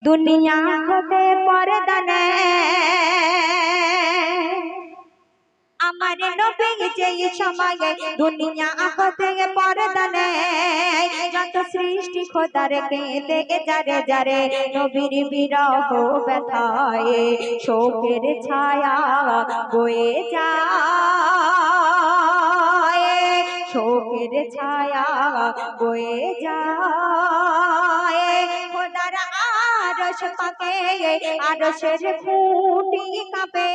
দুনিয়া হতে পর্দা আমার নবী যেই সময়ে দুনিয়া হতে পর্দা যত সৃষ্টি খোদার কেঁদে যারে যারে নবীর বিরহ ব্যথায় শোকের ছায়া বয়ে যায়, শোকের ছায়া বয়ে যায়। খোদার আরশ পাকে আরশের খুঁটি কাঁপে,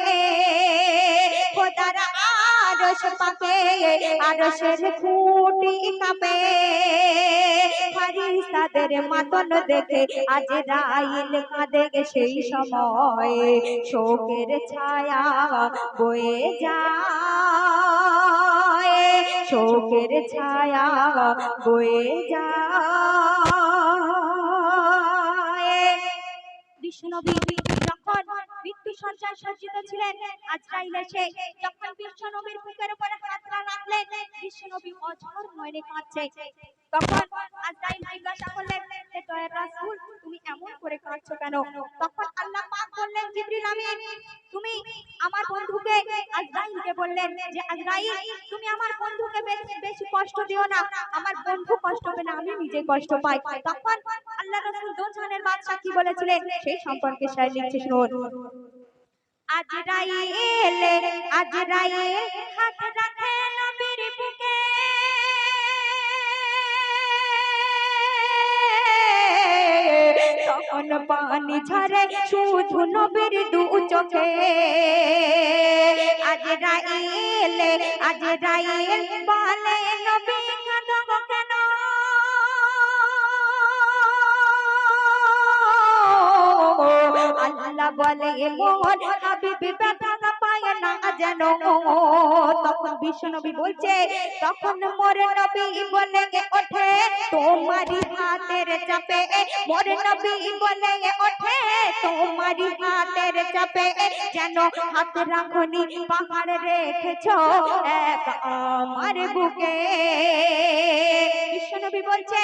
খোদার আরশ পাকে আরশের খুঁটি কাঁপে। ফারিস্তাদের মাতন দেখে আজরাইল কাঁদে সেই সময় শোকের ছায়া বয়ে যায়, শোকের ছায়া বয়ে যায়। বিশ্বনবী যখন মৃত্যু শয্যায় সজ্জিত ছিলেন, আজরাইল এসে যখন বিশ্বনবীর বুকের উপরে হাতটা রাখলেন, বিশ্বনবী অঝর নয়নে কাঁদছে। তখন আজরাইল জিজ্ঞাসা করলেন, হে দয়ার রাসূল, তুমি এমন করে কাঁদছো কেন? তখন আল্লাহ পাক বললেন, জিবরিল আমিন তুমি আমার বন্ধুকে আজরাইলকে বললেন যে আজরাইল তুমি আমার বন্ধুকে বেশি কষ্ট দিও না, আমার বন্ধু কষ্ট পাবে না, আমি নিজে কষ্ট পাই। তখন আল্লাহ রাসূল দোজাহানের বাদশা কি বলেছিলেন সেই সম্পর্কে শায়র লিখছে, শুনুন। আজরাইল আজরাইল হাত রাখে নবীর বুকে, তখন পানি ঝরে শুধু নবীর দু চোখে। আজরাইল আজরাইল বলে নবী কাঁদো কেন, আল্লাহ বলে মোর হাবিব ব্যথা পায় না যেন। তখন বিশ্বনবী বলছে, তখন মোর নবী বলে ওঠে তোমারি হাতের চাপে, মোর নবী বলে ওঠে তোমারি হাতের চাপে, যেন হাত রাখনি পাহাড় রেখেছো এক আমার বুকে। বিশ্বনবী বলছে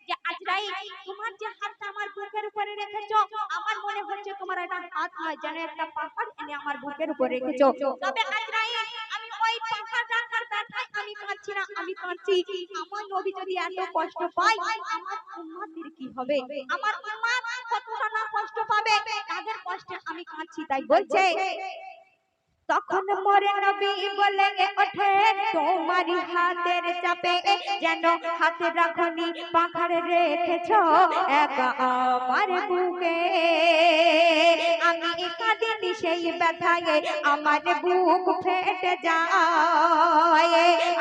যে আজরাইল তোমার যে হাতটা আমার বুকের উপরে রেখেছো, আমার মনে হচ্ছে তোমার এটা হাত নয়, যেন একটা পাহাড় এনে আমার বুকের উপরে রেখেছো। তবে আজরাইল আমি ওই পাহাড় রাখার ব্যথায় আমি কাঁদছি না, আমি কাঁদছি আমার নবী যদি এত কষ্ট পায় আমার উম্মতের কি হবে, আমার উম্মত কতটা না কষ্ট পাবে, তাদের কষ্টে আমি কাঁদছি। তাই বলছে তখন মোর নবী বলে ওঠে তোমারি হাতের চাপে, যেন হাতে রাখনি পাখাড়ে রেখেছো একা আমার বুকে। আমি কাঁদিনি সেই ব্যথায় আমার বুক ফেটে যায়,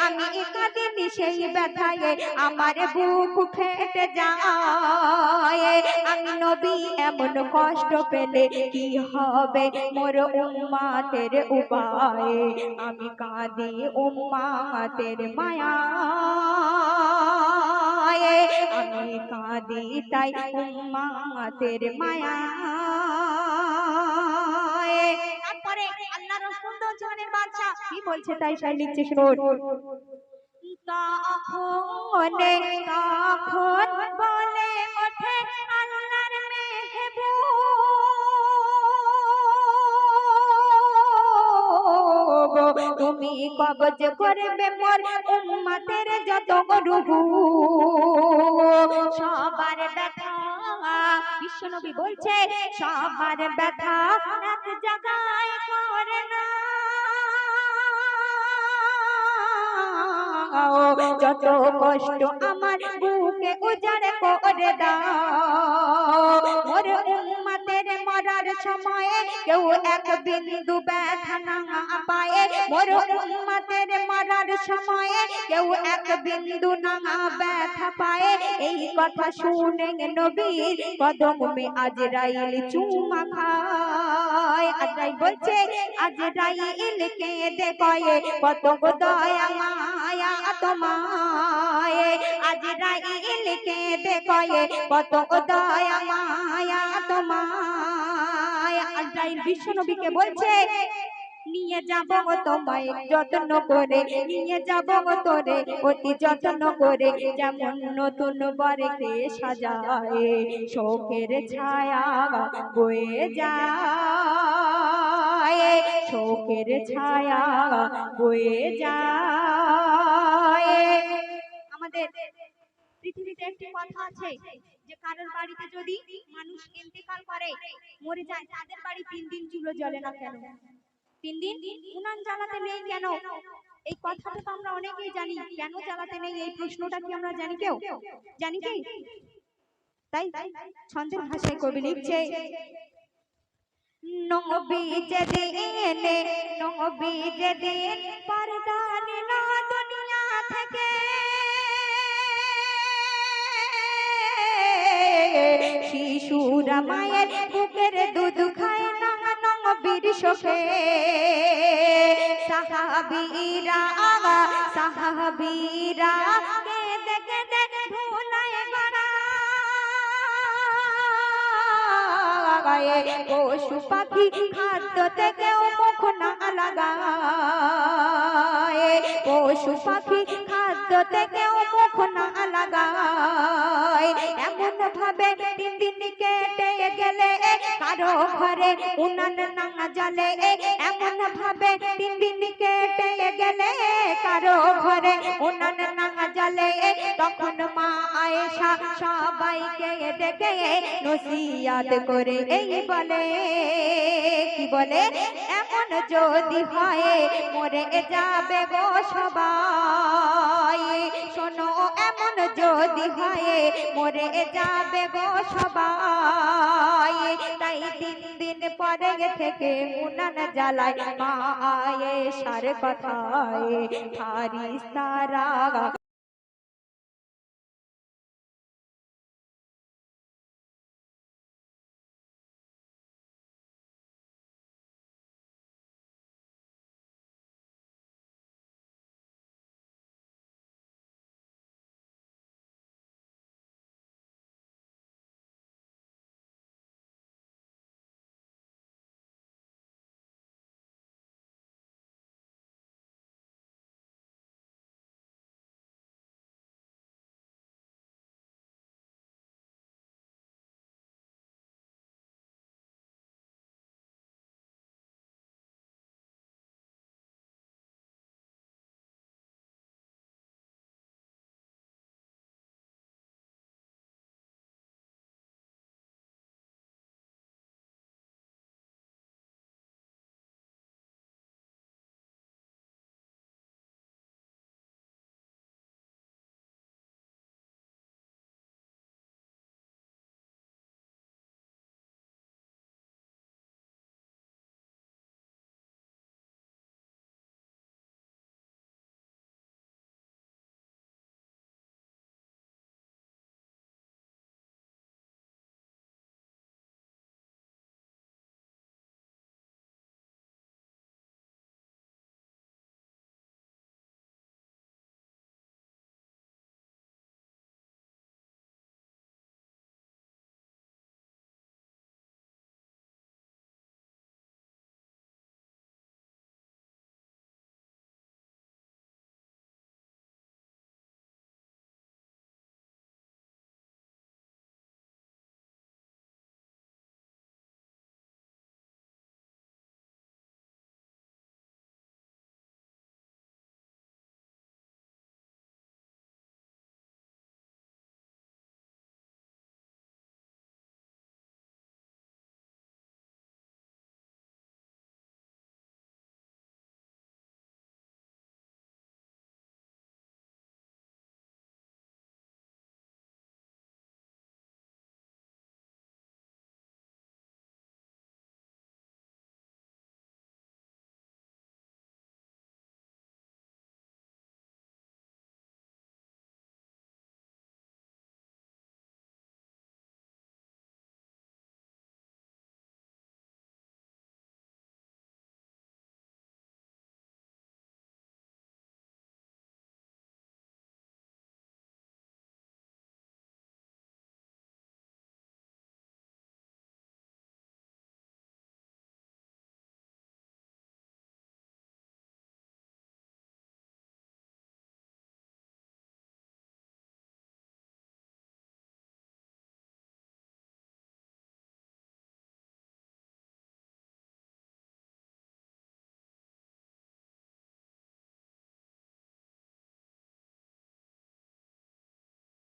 আমি কাঁদিনি সেই ব্যথায় আমার বুক ফেটে যায়। আমি নবী এমন কষ্ট পেলে কি হবে মোর উম্মতের উপায়, আমি কাঁদি উম্মতের মায়ায়, আমি কাঁদি তাই উম্মতের মায়ায়। তারপরে আল্লাহ রাসূল দোজাহানের বাদশা কি বলছে তাই শায়র লিখছে, শুনুন। তখন তখন বলে ওঠে আল্লাহর মেহবুব, তুমি কবজ করবে মোর উম্মতের যত রূহ, সবার ব্যথা বিশ্বনবী বলছে সবার ব্যথা এক জায়গায় করে না, যত কষ্ট আমার বুকে উজাড় করে দাও। মোর উম্মতের মরার সময়ে কেউ এক বিন্দু ব্যথা না পায়, মোর উম্মতের মরার সময়ে কেউ এক বিন্দু না ব্যথা পায়। এই কথা শুনে নবীর কদমে আজরাইল চুমা খায়। আজরাইল বলছে আজরাইল কেঁদে কয়ে কত দয়া মায়া তোমায়, আজরাইল কেঁদে কয়ে কত দয়া মায়া তোমায়। আজরাইল বিশ্বনবীকে বলছে নিয়ে যাব তোমায় যত্ন করে, নিয়ে যাব তোরে অতি যত্ন করে, যেমন নতুন বরকে সাজায় শোকের ছায়া বয়ে যায়, শোকের ছায়া বয়ে যায়। আমাদের পৃথিবীতে একটি কথা আছে যে কারোর বাড়িতে যদি মানুষ ইন্তেকাল করে, মরে যায়, তাদের বাড়ি 3 দিন চুলো জ্বলে না কেন? 3 দিন উনান জ্বালাতে নেই কেন? এই কথাটা তো আমরা অনেকেই জানি, কেন জ্বালাতে নেই এই প্রশ্নটা কি আমরা জানি? কেউ জানি কি? তাই ছন্দের ভাষায় কবি লিখছে, নবী যেদিনে, নবী যেদিন পর্দা নিল দুনিয়া থেকে, শিশুরা মায়ের বুকের দুধ খায় না নবীর শোকে, সাহাবীরা সাহাবীরা কেঁদে কেঁদে ধুলায় গড়ায়, পশু পাখি খাদ্য থেকেও মুখ না লাগায়, পশু পাখি খাদ্য থেকেও মুখ না লাগায়। এমন ভাবে 3 দিন কেটে গেলে কারো ঘরে উনান না জ্বলে, এমন ভাবে 3 দিন কেটে গেলে কারো ঘরে উনান না জ্বলে, তখন মা আয়েশা সবাইকে ডেকে নসিহত করে এই বলে, কি বলে? এমন যদি হয় মরে যাবে গো সবাই, শোনো এমন যদি হয় মরে যাবে গো সবাই, তাই 3 দিন পরে থেকে উনান জ্বালায় মা আয়েশার কথায় ফারিস্তারা